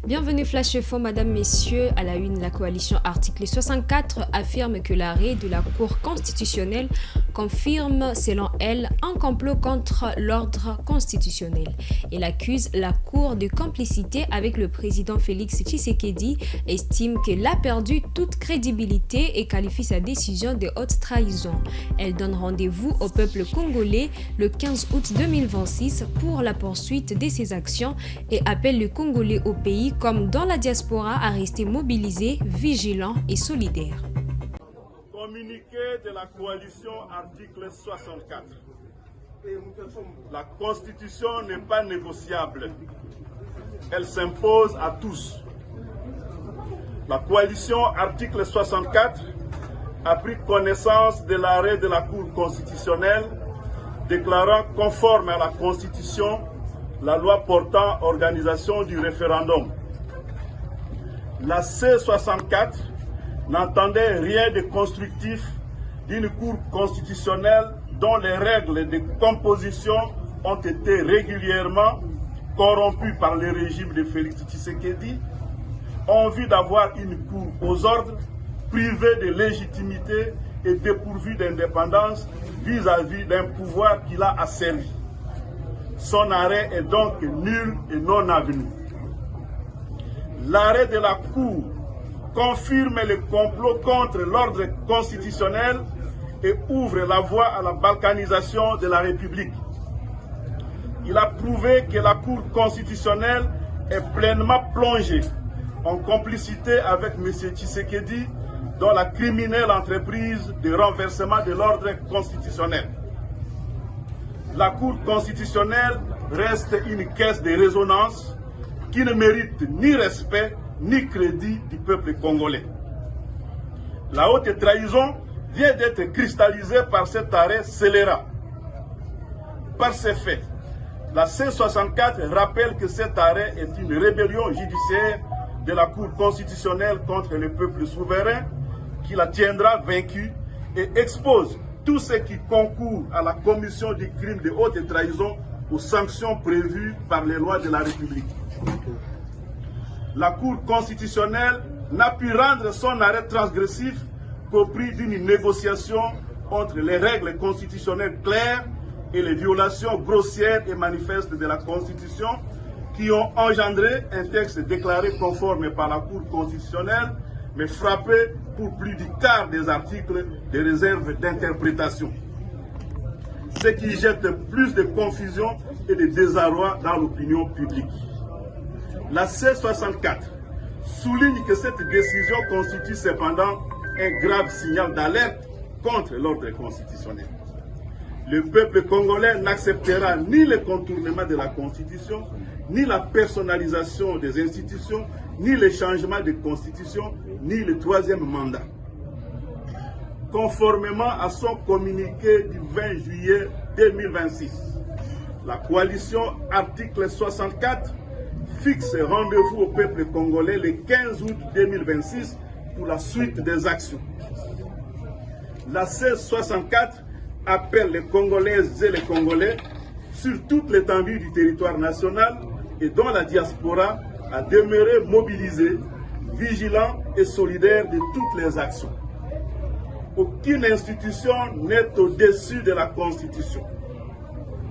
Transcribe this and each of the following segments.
Bienvenue Flash Info, Madame, Messieurs. À la une, la coalition article 64 affirme que l'arrêt de la Cour constitutionnelle confirme, selon elle, un complot contre l'ordre constitutionnel. Elle accuse la Cour de complicité avec le président Félix Tshisekedi, estime qu'elle a perdu toute crédibilité et qualifie sa décision de haute trahison. Elle donne rendez-vous au peuple congolais le 15 août 2026 pour la poursuite de ses actions et appelle les Congolais au pays comme dans la diaspora à rester mobilisés, vigilants et solidaires. Communiqué de la coalition article 64. La Constitution n'est pas négociable. Elle s'impose à tous. La coalition article 64 a pris connaissance de l'arrêt de la Cour constitutionnelle déclarant conforme à la Constitution la loi portant organisation du référendum. La C64 n'entendait rien de constructif d'une Cour constitutionnelle dont les règles de composition ont été régulièrement corrompues par le régime de Félix Tshisekedi, ont envie d'avoir une Cour aux ordres, privée de légitimité et dépourvue d'indépendance vis-à-vis d'un pouvoir qui l'a asservi. Son arrêt est donc nul et non avenu. L'arrêt de la Cour confirme le complot contre l'ordre constitutionnel et ouvre la voie à la balkanisation de la République. Il a prouvé que la Cour constitutionnelle est pleinement plongée en complicité avec M. Tshisekedi dans la criminelle entreprise de renversement de l'ordre constitutionnel. La Cour constitutionnelle reste une caisse de résonance qui ne mérite ni respect ni crédit du peuple congolais. La haute trahison vient d'être cristallisée par cet arrêt scélérat. Par ces faits, la C64 rappelle que cet arrêt est une rébellion judiciaire de la Cour constitutionnelle contre le peuple souverain qui la tiendra vaincue et expose tout ce qui concourt à la commission du crime de haute trahison aux sanctions prévues par les lois de la République. La Cour constitutionnelle n'a pu rendre son arrêt transgressif qu'au prix d'une négociation entre les règles constitutionnelles claires et les violations grossières et manifestes de la Constitution qui ont engendré un texte déclaré conforme par la Cour constitutionnelle, mais frappé pour plus du quart des articles de réserve d'interprétation. Ce qui jette plus de confusion et de désarroi dans l'opinion publique. La C64 souligne que cette décision constitue cependant un grave signal d'alerte contre l'ordre constitutionnel. Le peuple congolais n'acceptera ni le contournement de la Constitution, ni la personnalisation des institutions, ni le changement de constitution, ni le troisième mandat. Conformément à son communiqué du 20 juillet 2026, la coalition article 64 fixe rendez-vous au peuple congolais le 15 août 2026 pour la suite des actions. La C64 appelle les Congolaises et les Congolais sur toute l'étendue du territoire national et dans la diaspora à demeurer mobilisés, vigilants et solidaires de toutes les actions. Aucune institution n'est au-dessus de la Constitution.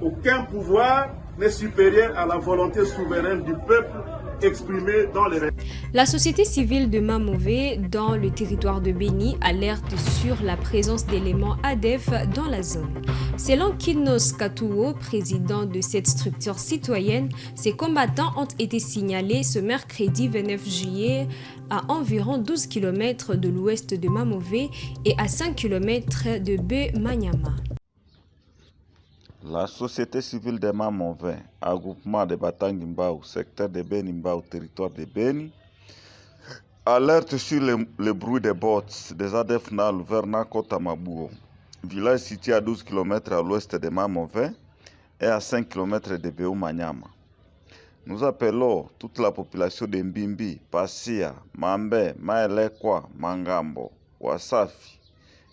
Aucun pouvoir n'est supérieur à la volonté souveraine du peuple exprimée dans les règles. La société civile de Mamové, dans le territoire de Béni, alerte sur la présence d'éléments ADF dans la zone. Selon Kinos Katouo, président de cette structure citoyenne, ces combattants ont été signalés ce mercredi 29 juillet à environ 12 km de l'ouest de Mamové et à 5 km de Be-Manyama. La société civile de Mamové, groupement de Batangimbao, secteur de Beni-Mbao, territoire de Beni, alerte sur le bruit des bottes des ADF Nal vers Nakota-Mabouo, village situé à 12 km à l'ouest de Mamové et à 5 km de Beu-Manyama. Nous appelons toute la population de Mbimbi, Passia, Mambe, Maelekwa, Mangambo, Wasafi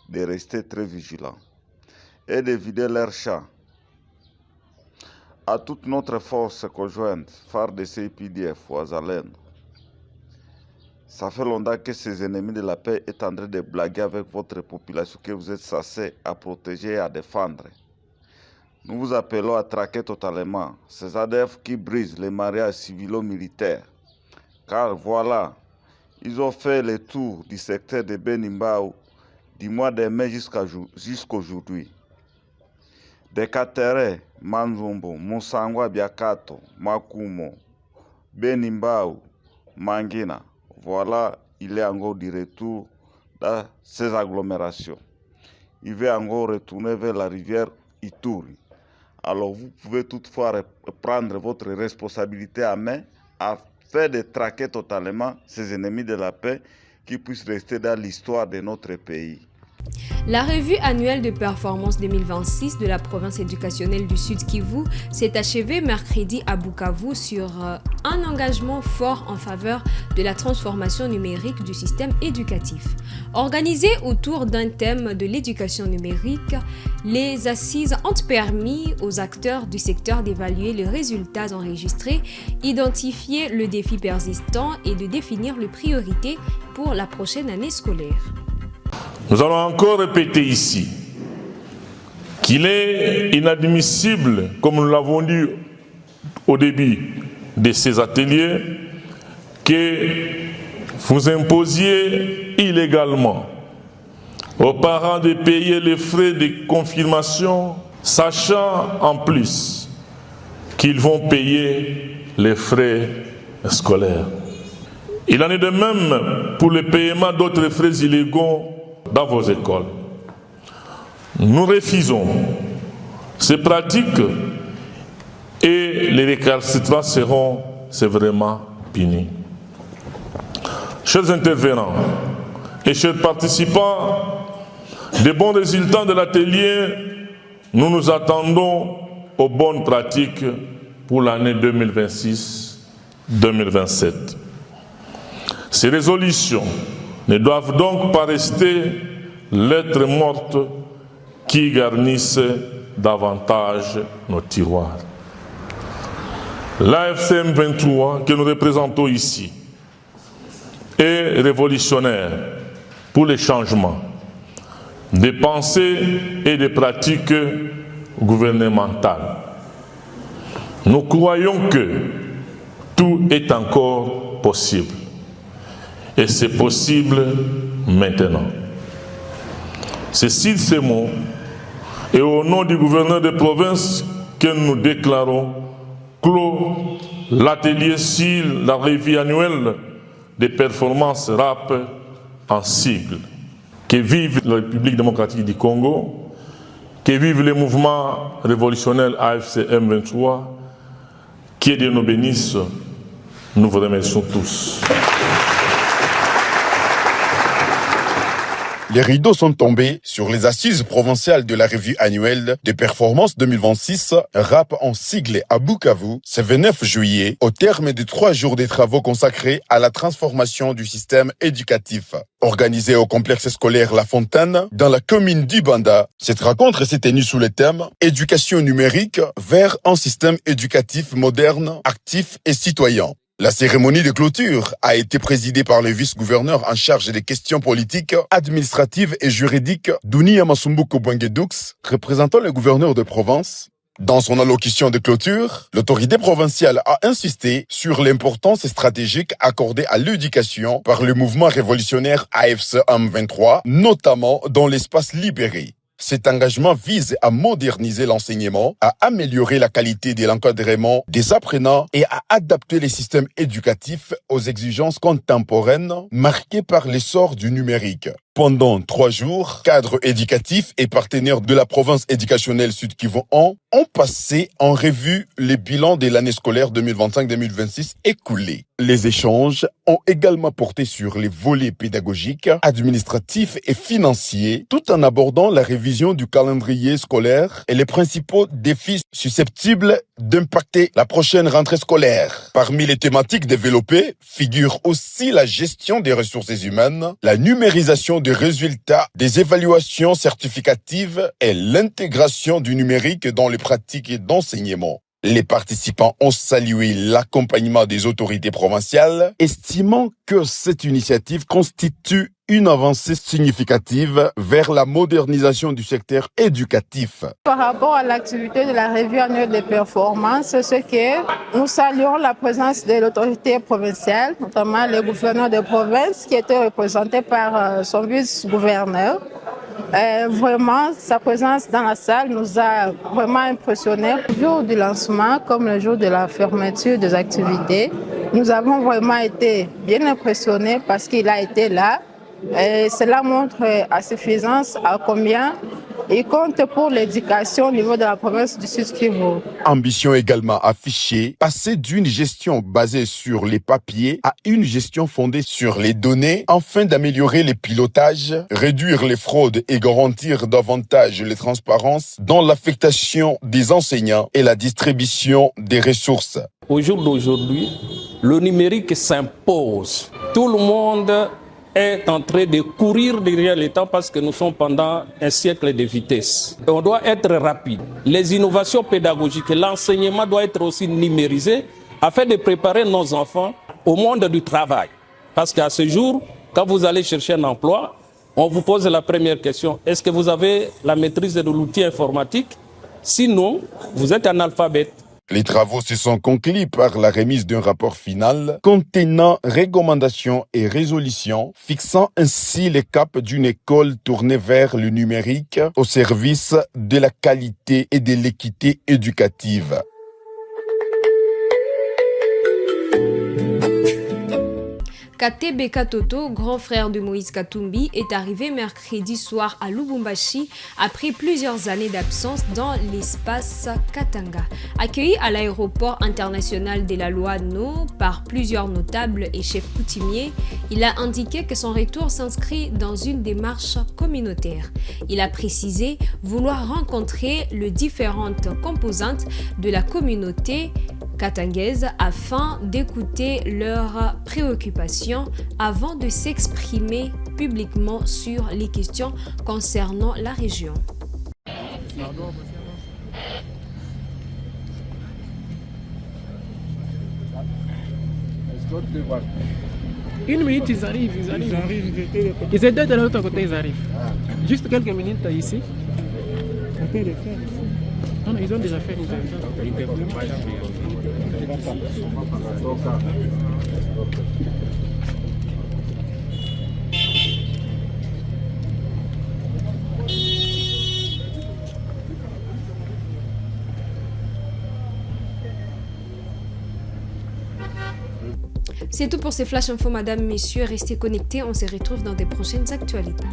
de rester très vigilants et de vider leurs champs. À toute notre force conjointe, phare de CIPDF, Ouazalène, Ça fait longtemps que ces ennemis de la paix est en train de blaguer avec votre population que vous êtes censés à protéger et à défendre. Nous vous appelons à traquer totalement ces ADF qui brisent les mariages civilo-militaires. Car voilà, ils ont fait le tour du secteur de Beni-Mbao du mois de mai jusqu'aujourd'hui. Des Katere, Manzumbo, Musangwa Biakato, Makumo, Beni-Mbao, Mangina. Voilà, il est encore du retour dans ces agglomérations. Il veut encore retourner vers la rivière Ituri. Alors vous pouvez toutefois prendre votre responsabilité à main afin de traquer totalement ces ennemis de la paix qui puissent rester dans l'histoire de notre pays. La revue annuelle de performance 2026 de la province éducationnelle du Sud Kivu s'est achevée mercredi à Bukavu sur un engagement fort en faveur de la transformation numérique du système éducatif. Organisée autour d'un thème de l'éducation numérique, les assises ont permis aux acteurs du secteur d'évaluer les résultats enregistrés, identifier le défi persistant et de définir les priorités pour la prochaine année scolaire. Nous allons encore répéter ici qu'il est inadmissible, comme nous l'avons dit au début de ces ateliers, que vous imposiez illégalement aux parents de payer les frais de confirmation, sachant en plus qu'ils vont payer les frais scolaires. Il en est de même pour le paiement d'autres frais illégaux dans vos écoles. Nous refusons ces pratiques et les récalcitrants seront sévèrement punis. Chers intervenants et chers participants, des bons résultats de l'atelier, nous nous attendons aux bonnes pratiques pour l'année 2026-2027. Ces résolutions ne doivent donc pas rester lettres mortes qui garnissent davantage nos tiroirs. L'AFCM 23 que nous représentons ici est révolutionnaire pour les changements des pensées et des pratiques gouvernementales. Nous croyons que tout est encore possible. Et c'est possible maintenant. C'est sur ces mots et au nom du gouverneur de province que nous déclarons clos l'atelier sur la revue annuelle des performances RAP en sigle. Que vive la République démocratique du Congo, que vive le mouvement révolutionnaire AFCM 23, que Dieu nous bénisse. Nous vous remercions tous. Les rideaux sont tombés sur les assises provinciales de la revue annuelle de performance 2026, RAP en sigle à Bukavu, ce 29 juillet, au terme de 3 jours de travaux consacrés à la transformation du système éducatif. Organisée au complexe scolaire La Fontaine, dans la commune d'Ibanda, cette rencontre s'est tenue sous le thème « Éducation numérique vers un système éducatif moderne, actif et citoyen ». La cérémonie de clôture a été présidée par le vice-gouverneur en charge des questions politiques, administratives et juridiques, Dunia Masumbuko Bwangedux, représentant le gouverneur de province. Dans son allocution de clôture, l'autorité provinciale a insisté sur l'importance stratégique accordée à l'éducation par le mouvement révolutionnaire AFCM 23, notamment dans l'espace libéré. Cet engagement vise à moderniser l'enseignement, à améliorer la qualité de l'encadrement des apprenants et à adapter les systèmes éducatifs aux exigences contemporaines marquées par l'essor du numérique. Pendant 3 jours, cadres éducatifs et partenaires de la province éducationnelle Sud-Kivu ont passé en revue les bilans de l'année scolaire 2025-2026 écoulée. Les échanges ont également porté sur les volets pédagogiques, administratifs et financiers, tout en abordant la révision du calendrier scolaire et les principaux défis susceptibles d'impacter la prochaine rentrée scolaire. Parmi les thématiques développées figure aussi la gestion des ressources humaines, la numérisation des résultats des évaluations certificatives et l'intégration du numérique dans les pratiques d'enseignement. Les participants ont salué l'accompagnement des autorités provinciales, estimant que cette initiative constitue une avancée significative vers la modernisation du secteur éducatif. Par rapport à l'activité de la revue annuelle des performances, c'est que nous saluons la présence de l'autorité provinciale, notamment le gouverneur de province qui était représenté par son vice-gouverneur. Vraiment, sa présence dans la salle nous a vraiment impressionnés. Le jour du lancement, comme le jour de la fermeture des activités, nous avons vraiment été bien impressionnés parce qu'il a été là. Et cela montre à suffisance à combien il compte pour l'éducation au niveau de la province du Sud-Kivu. Ambition également affichée, passer d'une gestion basée sur les papiers à une gestion fondée sur les données afin d'améliorer les pilotages, réduire les fraudes et garantir davantage les transparences dans l'affectation des enseignants et la distribution des ressources. Au jour d'aujourd'hui, le numérique s'impose. Tout le monde est en train de courir derrière le temps parce que nous sommes pendant un siècle de vitesse. On doit être rapide. Les innovations pédagogiques, l'enseignement doit être aussi numérisé afin de préparer nos enfants au monde du travail. Parce qu'à ce jour, quand vous allez chercher un emploi, on vous pose la première question. Est-ce que vous avez la maîtrise de l'outil informatique? Sinon, vous êtes analphabète. Les travaux se sont conclus par la remise d'un rapport final contenant recommandations et résolutions, fixant ainsi les caps d'une école tournée vers le numérique au service de la qualité et de l'équité éducative. Katebe Katoto, grand frère de Moïse Katumbi, est arrivé mercredi soir à Lubumbashi après plusieurs années d'absence dans l'espace Katanga. Accueilli à l'aéroport international de la Loano par plusieurs notables et chefs coutumiers, il a indiqué que son retour s'inscrit dans une démarche communautaire. Il a précisé vouloir rencontrer les différentes composantes de la communauté katangaise afin d'écouter leurs préoccupations avant de s'exprimer publiquement sur les questions concernant la région. Une minute, ils arrivent. Ils étaient de l'autre côté, ils arrivent. Juste quelques minutes ici. On peut le faire. Non, ils ont déjà fait. C'est tout pour ces Flash Info, madame, messieurs. Restez connectés, on se retrouve dans des prochaines actualités.